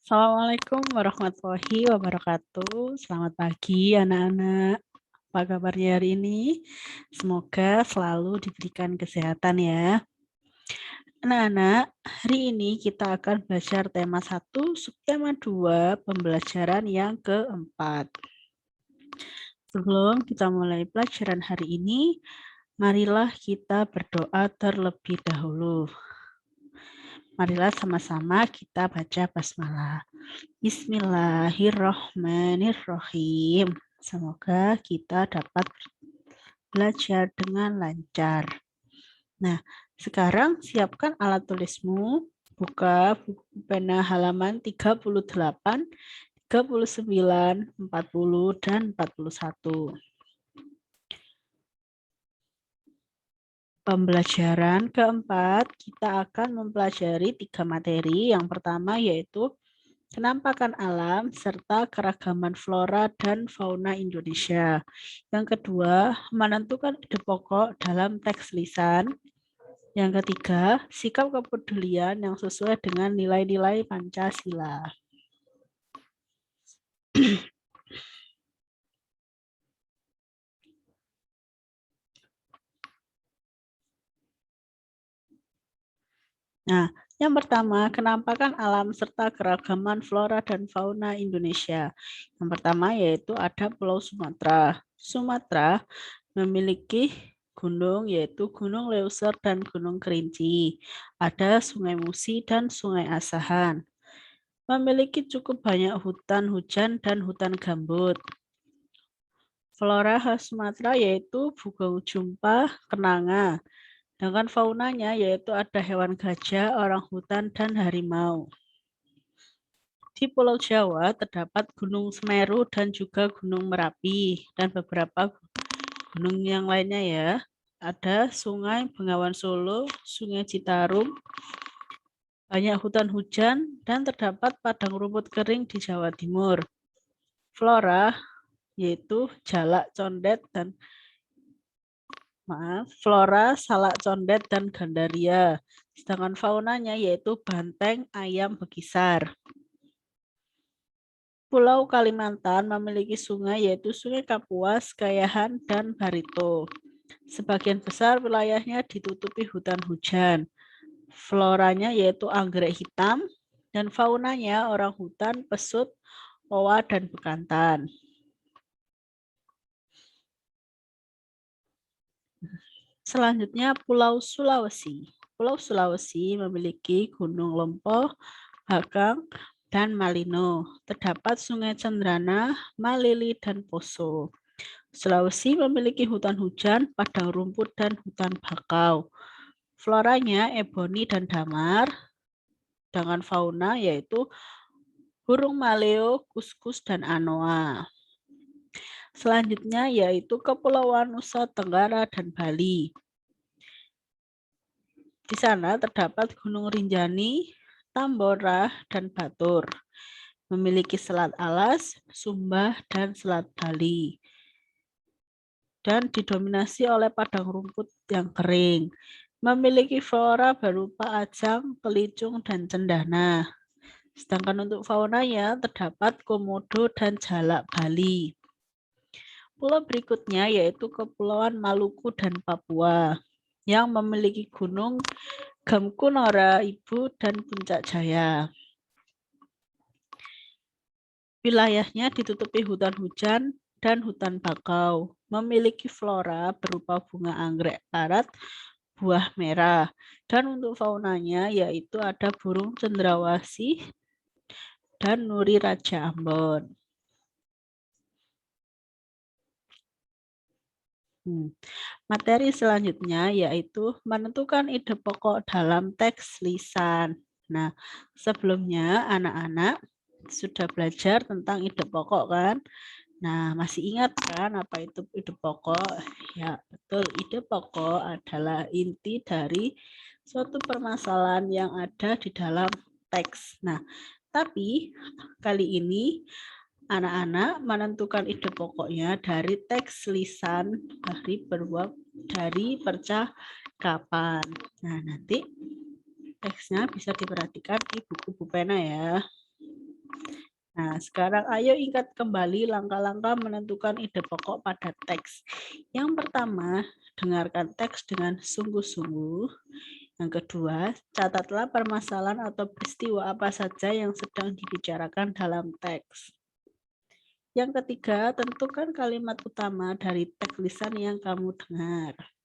Assalamualaikum warahmatullahi wabarakatuh. Selamat pagi anak-anak. Apa kabarnya hari ini? Semoga selalu diberikan kesehatan ya. Anak-anak, hari ini kita akan belajar tema 1, subtema 2, pembelajaran yang keempat. Sebelum kita mulai pelajaran hari ini, marilah kita berdoa terlebih dahulu. Marilah sama-sama kita baca basmalah. Bismillahirrahmanirrahim. Semoga kita dapat belajar dengan lancar. Nah, sekarang siapkan alat tulismu. Buka buku pena halaman 38, 39, 40, dan 41. Pembelajaran keempat, kita akan mempelajari 3 materi. Yang pertama yaitu penampakan alam serta keragaman flora dan fauna Indonesia. Yang kedua, menentukan ide pokok dalam teks lisan. Yang ketiga, sikap kepedulian yang sesuai dengan nilai-nilai Pancasila. Nah, yang pertama, kenampakan alam serta keragaman flora dan fauna Indonesia. Yang pertama yaitu ada Pulau Sumatera. Sumatera memiliki gunung yaitu Gunung Leuser dan Gunung Kerinci. Ada Sungai Musi dan Sungai Asahan. Memiliki cukup banyak hutan hujan dan hutan gambut. Flora khas Sumatera yaitu bugau jumpa, kenanga. Dengan faunanya yaitu ada hewan gajah, orang hutan, dan harimau. Di Pulau Jawa terdapat Gunung Semeru dan juga Gunung Merapi dan beberapa gunung yang lainnya ya. Ada Sungai Bengawan Solo, Sungai Citarum, banyak hutan hujan, dan terdapat padang rumput kering di Jawa Timur. Flora yaitu jalak condet dan flora, salak condet, dan gandaria. Sedangkan faunanya yaitu banteng, ayam bekisar. Pulau Kalimantan memiliki sungai yaitu Sungai Kapuas, Kayahan, dan Barito. Sebagian besar wilayahnya ditutupi hutan hujan. Floranya yaitu anggrek hitam, dan faunanya orang hutan, pesut, owa, dan bekantan. Selanjutnya Pulau Sulawesi. Pulau Sulawesi memiliki Gunung Lempoh, Bakang, dan Malino. Terdapat Sungai Cendrana, Malili, dan Poso. Sulawesi memiliki hutan hujan, padang rumput, dan hutan bakau. Floranya eboni dan damar, dengan fauna yaitu burung maleo, kuskus, dan anoa. Selanjutnya yaitu Kepulauan Nusa Tenggara dan Bali. Di sana terdapat Gunung Rinjani, Tambora, dan Batur. Memiliki Selat Alas, Sumba, dan Selat Bali. Dan didominasi oleh padang rumput yang kering. Memiliki flora berupa ajang, kelicung, dan cendana. Sedangkan untuk faunanya terdapat komodo dan jalak Bali. Pulau berikutnya yaitu Kepulauan Maluku dan Papua yang memiliki gunung Gamkunora Ibu dan Puncak Jaya. Wilayahnya ditutupi hutan hujan dan hutan bakau. Memiliki flora berupa bunga anggrek parut, buah merah. Dan untuk faunanya yaitu ada burung cendrawasih dan nuri raja Ambon. Materi selanjutnya yaitu menentukan ide pokok dalam teks lisan. Nah, sebelumnya anak-anak sudah belajar tentang ide pokok kan? Nah, masih ingat kan apa itu ide pokok? Ya, betul. Ide pokok adalah inti dari suatu permasalahan yang ada di dalam teks. Nah, tapi kali ini anak-anak menentukan ide pokoknya dari teks lisan dari percakapan. Nah, nanti teksnya bisa diperhatikan di buku pena ya. Nah, sekarang ayo ingat kembali langkah-langkah menentukan ide pokok pada teks. Yang pertama, dengarkan teks dengan sungguh-sungguh. Yang kedua, catatlah permasalahan atau peristiwa apa saja yang sedang dibicarakan dalam teks. Yang ketiga, tentukan kalimat utama dari teks lisan yang kamu dengar.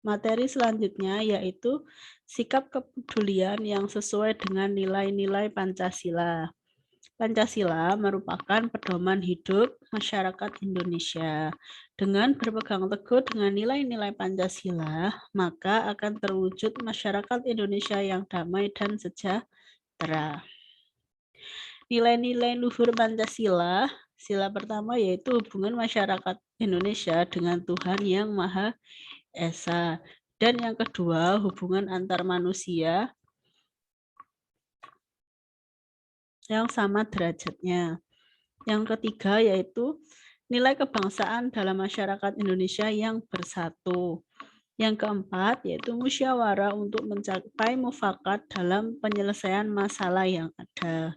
Materi selanjutnya yaitu sikap kepedulian yang sesuai dengan nilai-nilai Pancasila. Pancasila merupakan pedoman hidup masyarakat Indonesia. Dengan berpegang teguh dengan nilai-nilai Pancasila, maka akan terwujud masyarakat Indonesia yang damai dan sejahtera. Nilai-nilai luhur Pancasila, sila pertama yaitu hubungan masyarakat Indonesia dengan Tuhan Yang Maha Esa. Dan yang kedua, hubungan antar manusia yang sama derajatnya. Yang ketiga yaitu nilai kebangsaan dalam masyarakat Indonesia yang bersatu. Yang keempat yaitu musyawarah untuk mencapai mufakat dalam penyelesaian masalah yang ada.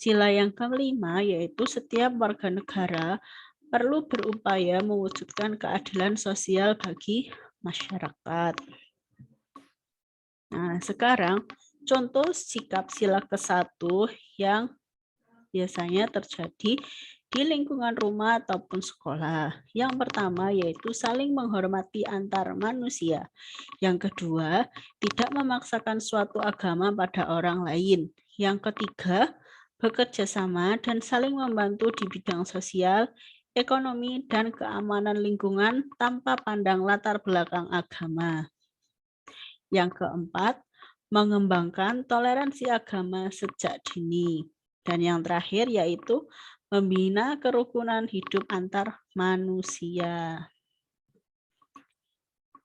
Sila yang kelima yaitu setiap warga negara perlu berupaya mewujudkan keadilan sosial bagi masyarakat. Nah, sekarang contoh sikap sila ke-1 yang biasanya terjadi di lingkungan rumah ataupun sekolah. Yang pertama yaitu saling menghormati antar manusia. Yang kedua, tidak memaksakan suatu agama pada orang lain. Yang ketiga, bekerja sama dan saling membantu di bidang sosial, ekonomi, dan keamanan lingkungan tanpa pandang latar belakang agama. Yang keempat, mengembangkan toleransi agama sejak dini. Dan yang terakhir yaitu membina kerukunan hidup antar manusia.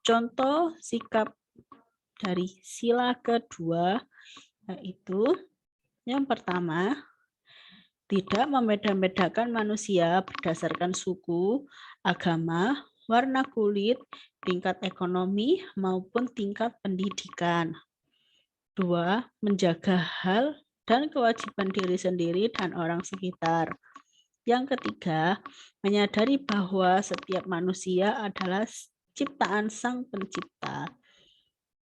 Contoh sikap dari sila kedua yaitu yang pertama, tidak membeda-bedakan manusia berdasarkan suku, agama, warna kulit, tingkat ekonomi, maupun tingkat pendidikan. 2. Menjaga hal dan kewajiban diri sendiri dan orang sekitar. Yang ketiga, menyadari bahwa setiap manusia adalah ciptaan Sang Pencipta.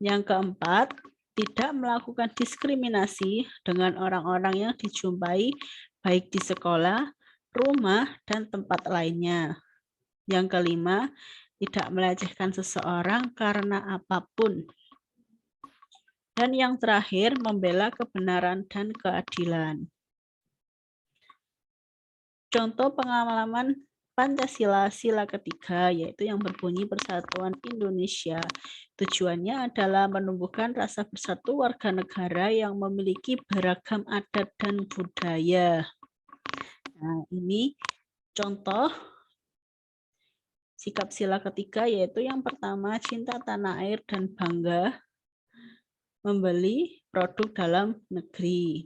Yang keempat, tidak melakukan diskriminasi dengan orang-orang yang dijumpai baik di sekolah, rumah, dan tempat lainnya. Yang kelima, tidak melecehkan seseorang karena apapun. Dan yang terakhir, membela kebenaran dan keadilan. Contoh pengalaman Pancasila sila ketiga yaitu yang berbunyi Persatuan Indonesia. Tujuannya adalah menumbuhkan rasa bersatu warga negara yang memiliki beragam adat dan budaya. Nah, ini contoh sikap sila ketiga yaitu yang pertama cinta tanah air dan bangga membeli produk dalam negeri.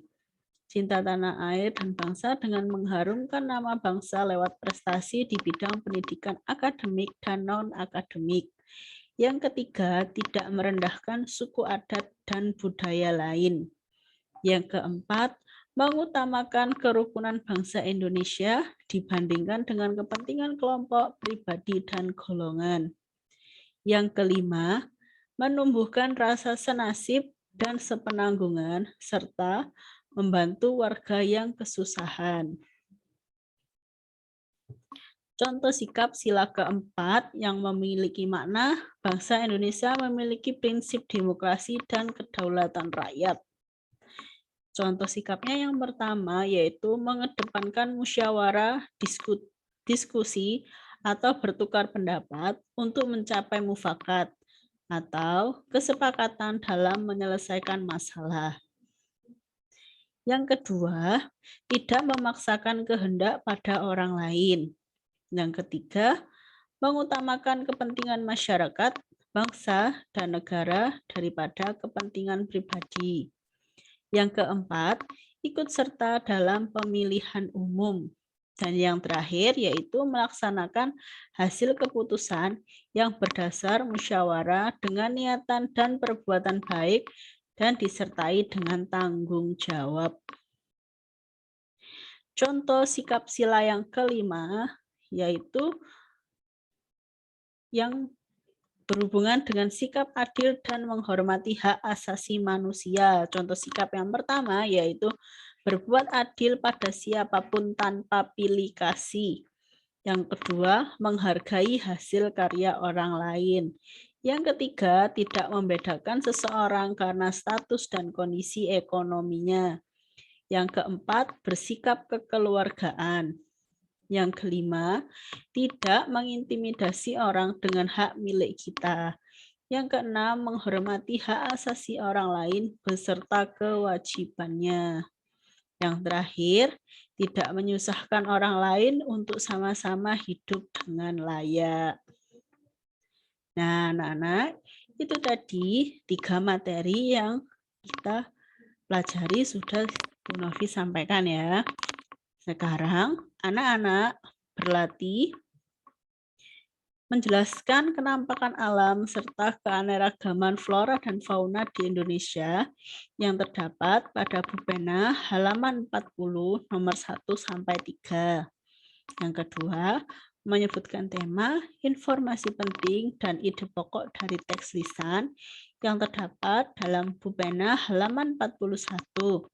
Cinta tanah air dan bangsa dengan mengharumkan nama bangsa lewat prestasi di bidang pendidikan akademik dan non-akademik. Yang ketiga, tidak merendahkan suku adat dan budaya lain. Yang keempat, mengutamakan kerukunan bangsa Indonesia dibandingkan dengan kepentingan kelompok, pribadi, dan golongan. Yang kelima, menumbuhkan rasa senasib dan sepenanggungan, serta membantu warga yang kesusahan. Contoh sikap sila keempat yang memiliki makna bangsa Indonesia memiliki prinsip demokrasi dan kedaulatan rakyat. Contoh sikapnya yang pertama yaitu mengedepankan musyawarah, diskusi, atau bertukar pendapat untuk mencapai mufakat atau kesepakatan dalam menyelesaikan masalah. Yang kedua, tidak memaksakan kehendak pada orang lain. Yang ketiga, mengutamakan kepentingan masyarakat, bangsa, dan negara daripada kepentingan pribadi. Yang keempat, ikut serta dalam pemilihan umum. Dan yang terakhir yaitu melaksanakan hasil keputusan yang berdasar musyawarah dengan niatan dan perbuatan baik dan disertai dengan tanggung jawab. Contoh sikap sila yang kelima yaitu yang berhubungan dengan sikap adil dan menghormati hak asasi manusia. Contoh sikap yang pertama yaitu berbuat adil pada siapapun tanpa pilih kasih. Yang kedua, menghargai hasil karya orang lain. Yang ketiga, tidak membedakan seseorang karena status dan kondisi ekonominya. Yang keempat, bersikap kekeluargaan. Yang kelima, tidak mengintimidasi orang dengan hak milik kita. Yang keenam, menghormati hak asasi orang lain beserta kewajibannya. Yang terakhir, tidak menyusahkan orang lain untuk sama-sama hidup dengan layak. Nah, anak-anak, itu tadi 3 materi yang kita pelajari sudah Bu Novi sampaikan ya. Sekarang, anak-anak berlatih menjelaskan kenampakan alam serta keanekaragaman flora dan fauna di Indonesia yang terdapat pada Bupena halaman 40 nomor 1 sampai 3. Yang kedua, menyebutkan tema, informasi penting dan ide pokok dari teks lisan yang terdapat dalam Bupena halaman 41.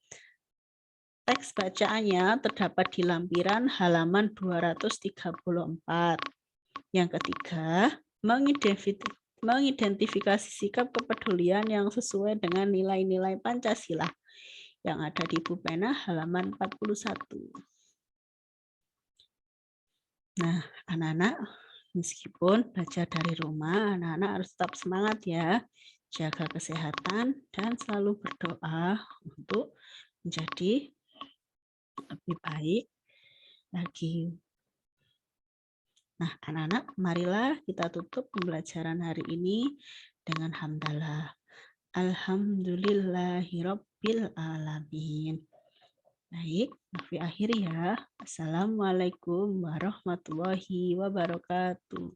Teks bacaannya terdapat di lampiran halaman 234. Yang ketiga, mengidentifikasi sikap kepedulian yang sesuai dengan nilai-nilai Pancasila yang ada di Bupena halaman 41. Nah, anak-anak, meskipun belajar dari rumah, anak-anak harus tetap semangat ya. Jaga kesehatan dan selalu berdoa untuk menjadi lebih baik lagi. Nah, anak-anak, marilah kita tutup pembelajaran hari ini dengan hamdalah. Alhamdulillahirabbil alamin. Baik, Novi akhiri ya. Assalamualaikum warahmatullahi wabarakatuh.